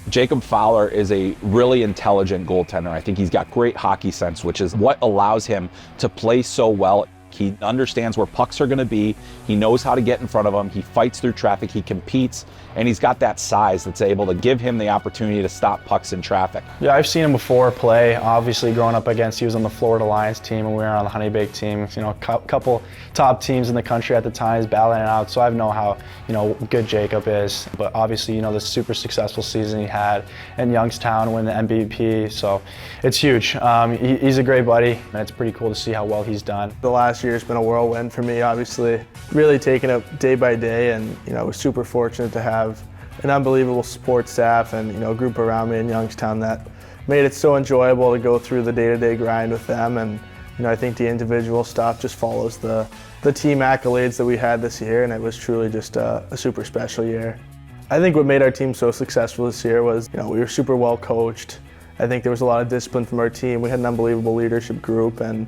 Jacob Fowler is a really intelligent goaltender. I think he's got great hockey sense, which is what allows him to play so well. He understands where pucks are going to be. He knows how to get in front of them. He fights through traffic. He competes, and he's got that size that's able to give him the opportunity to stop pucks in traffic. Yeah, I've seen him before play. Obviously, growing up against, he was on the Florida Lions team, and we were on the Honey Baked team. You know, a couple top teams in the country at the time, he's battling it out. So I know how good Jacob is. But obviously, the super successful season he had in Youngstown, win the MVP. So it's huge. He's a great buddy, and it's pretty cool to see how well he's done. The last year's been a whirlwind for me, obviously. Really taking it day by day, and we're super fortunate to have an unbelievable support staff and a group around me in Youngstown that made it so enjoyable to go through the day-to-day grind with them. And I think the individual stuff just follows the team accolades that we had this year, and it was truly just a super special year. I think what made our team so successful this year was we were super well coached. I think there was a lot of discipline from our team. We had an unbelievable leadership group, and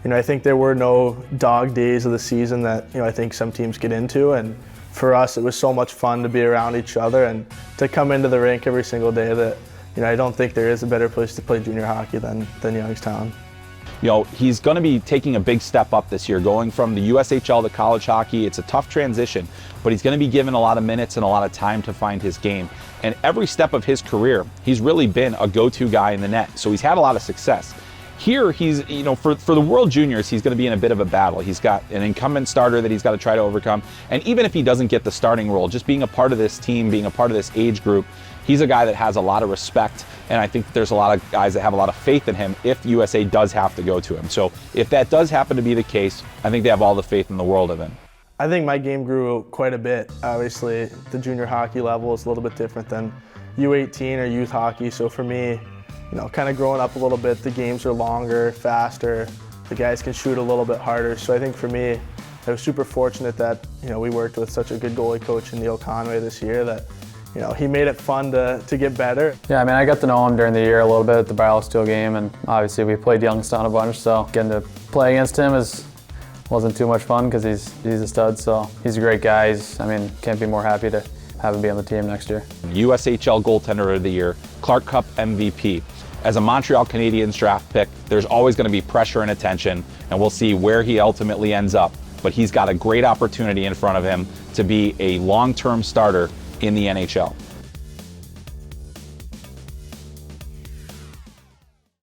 I think there were no dog days of the season that I think some teams get into, and for us it was so much fun to be around each other and to come into the rink every single day that I don't think there is a better place to play junior hockey than Youngstown. He's going to be taking a big step up this year, going from the USHL to college hockey. It's a tough transition, but he's going to be given a lot of minutes and a lot of time to find his game. And every step of his career, he's really been a go-to guy in the net, so he's had a lot of success. Here, he's, for the World Juniors, he's going to be in a bit of a battle. He's got an incumbent starter that he's got to try to overcome. And even if he doesn't get the starting role, just being a part of this team, being a part of this age group, he's a guy that has a lot of respect. And I think there's a lot of guys that have a lot of faith in him if USA does have to go to him. So if that does happen to be the case, I think they have all the faith in the world of him. I think my game grew quite a bit. Obviously, the junior hockey level is a little bit different than U18 or youth hockey. So for me, kind of growing up a little bit, the games are longer, faster, the guys can shoot a little bit harder. So I think for me, I was super fortunate that, we worked with such a good goalie coach in Neil Conway this year that, he made it fun to get better. Yeah, I got to know him during the year a little bit at the Barrel Steel game, and obviously we played Youngstown a bunch, so getting to play against him wasn't too much fun because he's a stud, so he's a great guy. Can't be more happy to have him be on the team next year. USHL Goaltender of the Year, Clark Cup MVP. As a Montreal Canadiens draft pick, there's always going to be pressure and attention, and we'll see where he ultimately ends up. But he's got a great opportunity in front of him to be a long-term starter in the NHL.